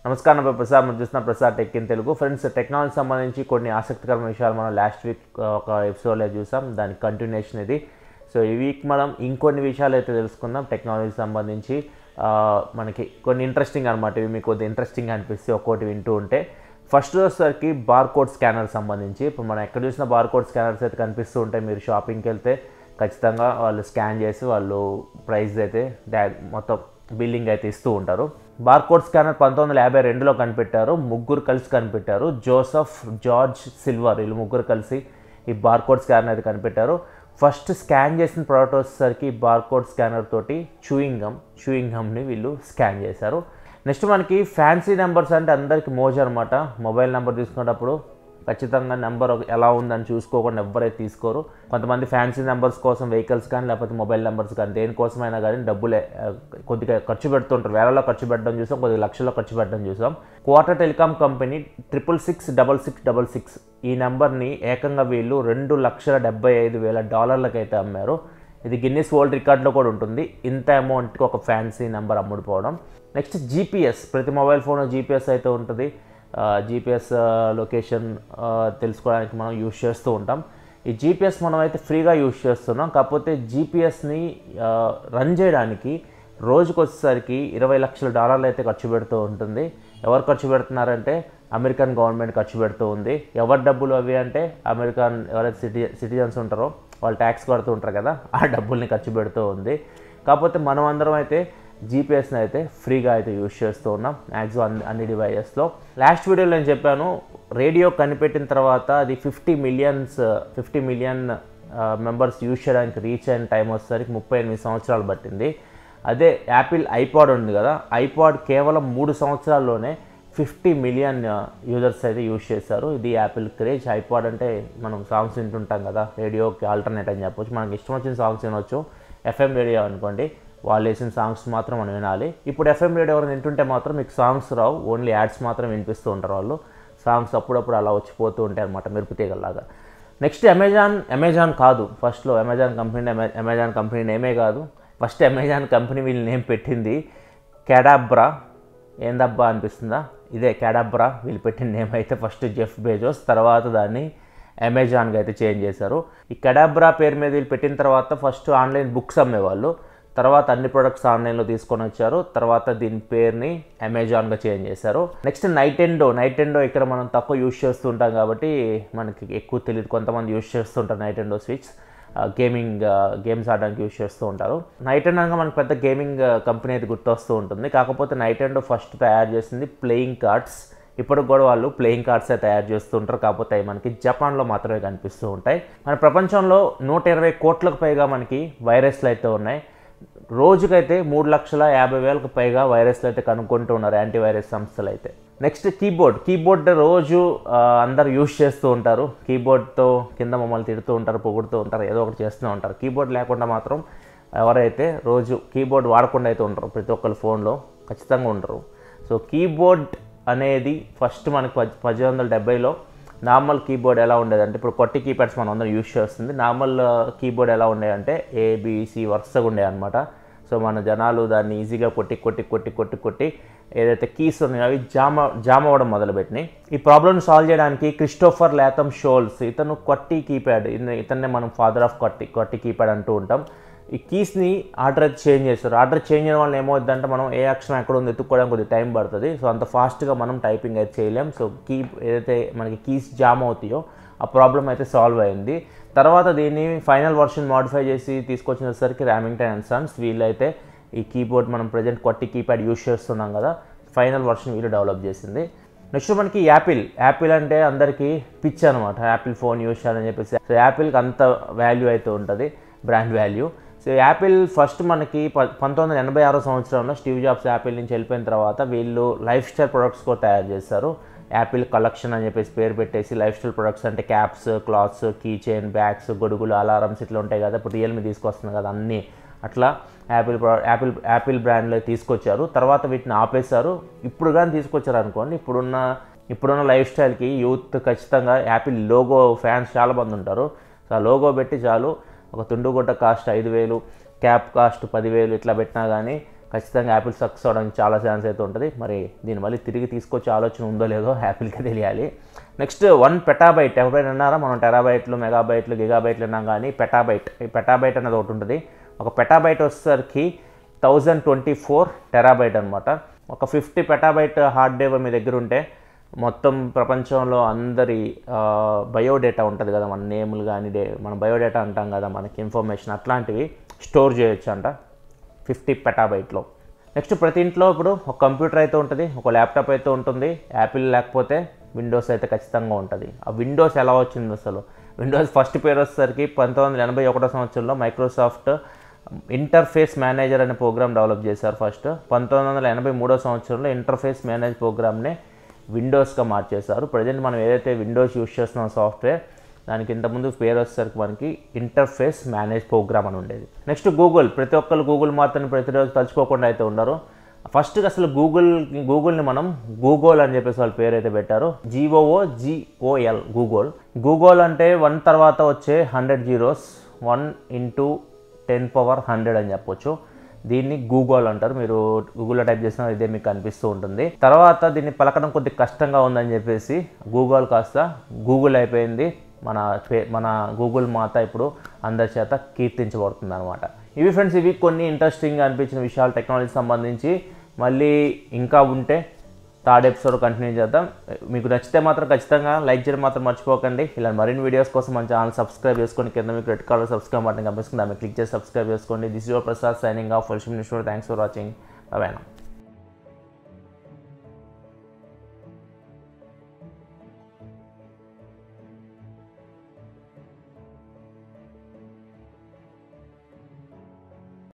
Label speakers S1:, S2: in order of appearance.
S1: నమస్కారం నా ప్రసాద్ మనం చూస్తున్న Prasad tech in Telugu friends technology సంబంధించి కొన్ని ఆసక్తికరమైన విషయాలు మనం లాస్ట్ వీక్ ఒక ఎపిసోడ్లో చూసాం దాని కంటిన్యూషన్ ఇది సో ఈ వీక్ మనం ఇంకొన్ని విషయాలు అయితే తెలుసుకుందాం టెక్నాలజీ సంబంధించి మనకి కొన్ని ఇంట్రెస్టింగ్ అనమాట ఇవి మీకు కొద్దిగా ఇంట్రెస్టింగ్ అనిపిస్తే ఒక్కోటి వింటూ ఉంటే ఫస్ట్ వచ్చేసరికి బార్కోడ్ స్కానర్ సంబంధించి ఇప్పుడు మనం ఎక్కడ చూసిన బార్కోడ్ స్కానర్స్ అయితే కనిపిస్తూ ఉంటాయి మీరు షాపింగ్కి వెళ్తే ఖచ్చితంగా వాళ్ళు స్కాన్ చేసి వాళ్ళు ప్రైస్ అయితే మొత్తం బిల్లింగ్ అయితే ఇస్తూ ఉంటారు బార్కోడ్ స్కానర్ 1952లో కనిపెట్టారు ముగ్గురు కలిసి కనిపెట్టారు జోసెఫ్ జార్జ్ సిల్వర్ వీళ్ళు ముగ్గురు కలిసి ఈ బార్కోడ్ స్కానర్ అయితే కనిపెట్టారు ఫస్ట్ స్కాన్ చేసిన ప్రోడక్ట్ వచ్చేసరికి బార్కోడ్ స్కానర్ తోటి చూయింగ్ గమ్ని వీళ్ళు స్కాన్ చేశారు నెక్స్ట్ మనకి ఫ్యాన్సీ నెంబర్స్ అంటే అందరికీ మోజు అనమాట మొబైల్ నెంబర్ తీసుకునేటప్పుడు ఖచ్చితంగా నెంబర్ ఎలా ఉందని చూసుకోకుండా ఎవరైతే తీసుకోరు కొంతమంది ఫ్యాన్సీ నెంబర్స్ కోసం వెహికల్స్ కానీ లేకపోతే మొబైల్ నెంబర్స్ కానీ దేనికోసమైనా కానీ డబ్బులే కొద్దిగా ఖర్చు పెడుతుంటారు వేలలో ఖర్చు పెట్టడం చూసాం కొద్దిగా లక్షల్లో ఖర్చు పెట్టడం చూసాం క్వార్టర్ టెలికాం కంపెనీ 6666666 ఈ నెంబర్ని ఏకంగా వీళ్ళు $2,75,000 అయితే అమ్మారు ఇది గిన్నిస్ వరల్డ్ రికార్డులో కూడా ఉంటుంది ఇంత అమౌంట్కి ఒక ఫ్యాన్సీ నెంబర్ అమ్ముడుపోవడం నెక్స్ట్ జీపీఎస్ ప్రతి మొబైల్ ఫోన్ జీపీఎస్ అయితే ఉంటుంది జీపీఎస్ లొకేషన్ తెలుసుకోవడానికి మనం యూజ్ చేస్తూ ఉంటాం ఈ జీపీఎస్ మనం అయితే ఫ్రీగా యూజ్ చేస్తున్నాం కాకపోతే జీపీఎస్ని రన్ చేయడానికి రోజుకు వచ్చేసరికి $20 లక్షల అయితే ఖర్చు పెడుతూ ఉంటుంది ఎవరు ఖర్చు పెడుతున్నారంటే అమెరికన్ గవర్నమెంట్ ఖర్చు పెడుతూ ఉంది ఎవరి డబ్బులు అవి అంటే అమెరికన్ ఎవరైతే సిటిజన్స్ ఉంటారో వాళ్ళు ట్యాక్స్ కడుతూ ఉంటారు కదా ఆ డబ్బుల్ని ఖర్చు పెడుతూ ఉంది కాకపోతే మనం అందరం అయితే జీపీఎస్ని అయితే ఫ్రీగా అయితే యూజ్ చేస్తూ ఉన్నాం మ్యాక్సిమం అన్ని డివైజెస్లో లాస్ట్ వీడియోలో నేను చెప్పాను రేడియో కనిపెట్టిన తర్వాత అది 50 మిలియన్ మెంబర్స్ యూజ్ చేయడానికి రీచ్ అయిన టైం వచ్చేసరికి 38 సంవత్సరాలు పట్టింది అదే యాపిల్ ఐపాడ్ ఉంది కదా ఐపాడ్ కేవలం 3 సంవత్సరాల్లోనే 50 మిలియన్ యూజర్స్ అయితే యూజ్ చేశారు ఇది యాపిల్ క్రేజ్ ఐపాడ్ అంటే మనం సాంగ్స్ వింటుంటాం కదా రేడియోకి ఆల్టర్నేట్ అని చెప్పొచ్చు మనకి ఇష్టం వచ్చిన సాంగ్స్ వినొచ్చు ఎఫ్ఎం రేడియో అనుకోండి వాళ్ళు వేసిన సాంగ్స్ మాత్రం మనం వినాలి ఇప్పుడు ఎఫ్ఎం రేడియో ఎవరైనా వింటుంటే మాత్రం మీకు సాంగ్స్ రావు ఓన్లీ యాడ్స్ మాత్రం వినిపిస్తూ ఉంటారు వాళ్ళు సాంగ్స్ అప్పుడప్పుడు అలా వచ్చిపోతూ ఉంటాయి అనమాట మెరుపు తీగలాగా నెక్స్ట్ అమెజాన్ కాదు ఫస్ట్లో అమెజాన్ కంపెనీ నేమే కాదు ఫస్ట్ అమెజాన్ కంపెనీ వీళ్ళు నేమ్ పెట్టింది క్యాడాబ్రా ఏందబ్బా అనిపిస్తుందా ఇదే క్యాడాబ్రా వీళ్ళు పెట్టిన నేమ్ అయితే ఫస్ట్ జెఫ్ బెజోస్ తర్వాత దాన్ని అమెజాన్గా అయితే చేంజ్ చేశారు ఈ క్యాడాబ్రా పేరు మీద వీళ్ళు పెట్టిన తర్వాత ఫస్ట్ ఆన్లైన్ బుక్స్ అమ్మేవాళ్ళు తర్వాత అన్ని ప్రొడక్ట్స్ ఆన్లైన్లో తీసుకొని వచ్చారు తర్వాత దీని పేరుని అమెజాన్గా చేంజ్ చేశారు నెక్స్ట్ నైటెండో ఇక్కడ మనం తక్కువ యూజ్ చేస్తుంటాం కాబట్టి మనకి ఎక్కువ తెలియదు కొంతమంది యూజ్ చేస్తుంటారు నైటెండో స్విచ్ గేమ్స్ ఆడడానికి యూజ్ చేస్తూ ఉంటారు నైటెండో అనగా మనకు పెద్ద గేమింగ్ కంపెనీ అయితే గుర్తొస్తూ ఉంటుంది కాకపోతే నైటెండో ఫస్ట్ తయారు చేసింది ప్లేయింగ్ కార్డ్స్ ఇప్పటికి కూడా వాళ్ళు ప్లేయింగ్ కార్డ్సే తయారు చేస్తుంటారు కాకపోతే అవి మనకి జపాన్లో మాత్రమే కనిపిస్తూ ఉంటాయి మన ప్రపంచంలో 120 కోట్లకు పైగా మనకి వైరస్లు అయితే ఉన్నాయి రోజుకైతే 3,50,000కు పైగా వైరస్లు అయితే కనుక్కుంటూ ఉన్నారు యాంటీవైరస్ సంస్థలు అయితే నెక్స్ట్ కీబోర్డ్ రోజు అందరు యూజ్ చేస్తూ ఉంటారు కీబోర్డ్తో కింద మమ్మల్ని తిడుతూ ఉంటారు పొగుడుతూ ఉంటారు ఏదో ఒకటి చేస్తూ ఉంటారు కీబోర్డ్ లేకుండా మాత్రం ఎవరైతే రోజు కీబోర్డ్ వాడకుండా అయితే ఉంటారు ప్రతి ఒక్కరి ఫోన్లో ఖచ్చితంగా ఉండరు సో కీబోర్డ్ అనేది ఫస్ట్ మనకి 1870లో నార్మల్ కీబోర్డ్ ఎలా ఉండేదంటే ఇప్పుడు కొట్టి కీప్యాడ్స్ మనం అందరం యూజ్ చేస్తుంది నార్మల్ కీబోర్డ్ ఎలా ఉండేదంటే ఏబిసి వరుసగా ఉండే అనమాట సో మన జనాలు దాన్ని ఈజీగా కొట్టి ఏదైతే కీస్ ఉన్నాయో అవి జామ్ అవ్వడం మొదలుపెట్టినాయి ఈ ప్రాబ్లమ్ సాల్వ్ చేయడానికి క్రిస్టోఫర్ లాథమ్ షోల్స్ ఇతను కొట్టి కీప్యాడ్ ఇతన్నే మనం ఫాదర్ ఆఫ్ కొట్టి కీప్యాడ్ అంటూ ఉంటాం ఈ కీస్ని ఆర్డర్ అయితే చేంజ్ చేస్తారు ఆర్డర్ చేంజ్ చేయడం వల్ల ఏమవుతుందంటే మనం ఏ అక్షరం ఎక్కడ ఉంది ఎత్తుక్కోవడానికి కొద్దిగా టైం పడుతుంది సో అంత ఫాస్ట్గా మనం టైపింగ్ అయితే చేయలేం సో ఏదైతే మనకి కీస్ జామ్ అవుతాయో ఆ ప్రాబ్లం అయితే సాల్వ్ అయింది తర్వాత దీన్ని ఫైనల్ వర్షన్ మాడిఫై చేసి తీసుకొచ్చినసరికి ర్యామింగ్టన్ అండ్ సన్స్ వీళ్ళైతే ఈ కీబోర్డ్ మనం ప్రజెంట్ కొట్టి కీప్యాడ్ యూజ్ చేస్తున్నాం కదా ఫైనల్ వర్షన్ వీళ్ళు డెవలప్ చేసింది నెక్స్ట్ మనకి యాపిల్ అంటే అందరికీ పిచ్ అనమాట యాపిల్ ఫోన్ యూజ్ చేయాలని చెప్పేసి సో యాపిల్కి అంత వాల్యూ అయితే ఉంటుంది brand value so Apple first మనకి 1986 సంవత్సరంలో స్టీవ్ జాబ్స్ యాపిల్ నుంచి వెళ్ళిపోయిన తర్వాత వీళ్ళు లైఫ్ స్టైల్ ప్రొడక్ట్స్ కూడా తయారు చేస్తారు యాపిల్ కలెక్షన్ అని చెప్పేసి పేరు పెట్టేసి లైఫ్ స్టైల్ ప్రొడక్ట్స్ అంటే caps clothes key chain bags గొడుగులు అలారమ్స్ ఇట్లా ఉంటాయి కదా ఇప్పుడు రియల్మీ తీసుకొస్తుంది కదా అన్నీ అట్లా యాపిల్ బ్రాండ్లో తీసుకొచ్చారు తర్వాత వీటిని ఆపేశారు ఇప్పుడు కానీ తీసుకొచ్చారు అనుకోండి ఇప్పుడున్న లైఫ్ స్టైల్కి యూత్ ఖచ్చితంగా యాపిల్ లోగో ఫ్యాన్స్ చాలామంది ఉంటారు సో ఆ లోగో పెట్టి చాలు ఒక తుండుగుడ్డ కాస్ట్ 5,000 క్యాప్ కాస్ట్ 10,000 ఇట్లా పెట్టినా కానీ ఖచ్చితంగా యాపిల్ సక్సెస్ అవడానికి చాలా ఛాన్స్ అయితే ఉంటుంది. మరి దీన్ని మళ్ళీ తిరిగి తీసుకొచ్చే ఆలోచన ఉందో లేదో యాపిల్కే తెలియాలి. నెక్స్ట్ 1 పెటాబైట్ ఎవరైనా అన్నారా? మనం టెరాబైట్లు, మెగాబైట్లు, గిగాబైట్లు అన్నాం, కానీ పెటాబైట్, ఈ పెటాబైట్ అనేది ఒకటి ఉంటుంది. ఒక పెటాబైట్ వచ్చేసరికి 1024 టెరాబైట్ అనమాట. ఒక 50 పెటాబైట్ హార్డ్ డ్రైవ్ మీ దగ్గర ఉంటే మొత్తం ప్రపంచంలో అందరి బయోడేటా ఉంటుంది కదా, మన నేములు కానీ మన బయోడేటా అంటాం కదా, మనకి ఇన్ఫర్మేషన్ అట్లాంటివి స్టోర్ చేయొచ్చు అంట 50 పెటాబైట్లో. నెక్స్ట్ ప్రతి ఇంట్లో ఇప్పుడు ఒక కంప్యూటర్ అయితే ఉంటుంది, ఒక ల్యాప్టాప్ అయితే ఉంటుంది. యాపిల్ లేకపోతే విండోస్ అయితే ఖచ్చితంగా ఉంటుంది. ఆ విండోస్ ఎలా వచ్చింది అసలు? విండోస్ ఫస్ట్ పేరు వచ్చేసరికి 1981 సంవత్సరంలో మైక్రోసాఫ్ట్ ఇంటర్ఫేస్ మేనేజర్ అనే ప్రోగ్రామ్ డెవలప్ చేశారు ఫస్ట్. 1983 సంవత్సరంలో ఇంటర్ఫేస్ మేనేజ్ ప్రోగ్రామ్నే విండోస్గా మార్చేశారు. ప్రజెంట్ మనం ఏదైతే విండోస్ యూస్ చేస్తున్నాం సాఫ్ట్వేర్, దానికి ఇంతకుముందు పేరు వచ్చేసరికి మనకి ఇంటర్ఫేస్ మేనేజ్ ప్రోగ్రామ్ అని ఉండేది. Next Google. ప్రతి ఒక్కరు గూగుల్ మాత్రం ప్రతిరోజు తలుచుకోకుండా అయితే ఉండరు. ఫస్ట్ అసలు గూగుల్ని మనం గూగోల్ అని చెప్పేసి వాళ్ళ పేరు అయితే పెట్టారు. GOOGOL గూగోల్. గూగోల్ అంటే 1 తర్వాత వచ్చే 100 zeros, 1 × 10⁻100 అని చెప్పొచ్చు. దీన్ని గూగోల్ అంటారు. మీరు గూగుల్లో టైప్ చేసినా ఇదే మీకు కనిపిస్తూ ఉంటుంది. తర్వాత దీన్ని పలకడం కొద్దిగా కష్టంగా ఉందని చెప్పేసి గూగోల్ కాస్త గూగుల్ అయిపోయింది. మన గూగుల్ మాత ఇప్పుడు అందరి చేత కీర్తించబడుతుంది అనమాట. ఇవి ఫ్రెండ్స్, ఇవి కొన్ని ఇంట్రెస్టింగ్గా అనిపించిన విషయాలు టెక్నాలజీకి సంబంధించి. మళ్ళీ ఇంకా ఉంటే థర్డ్ ఎపిసోడ్ కంటిన్యూ చేద్దాం. మీకు నచ్చితే మాత్రం ఖచ్చితంగా లైక్ చేయడం మాత్రం మర్చిపోకండి. ఇలా మరిన్ని వీడియోస్ కోసం మన ఛానల్ సబ్స్క్రైబ్ చేసుకోండి. కింద మీకు రెడ్ కలర్ సబ్స్క్రైబ్ బటన్ కనిపిస్తుంది, దాన్ని క్లిక్ చేసి సబ్స్క్రైబ్ చేసుకోండి. This your Prasad signing off. Thanks for watching. By by.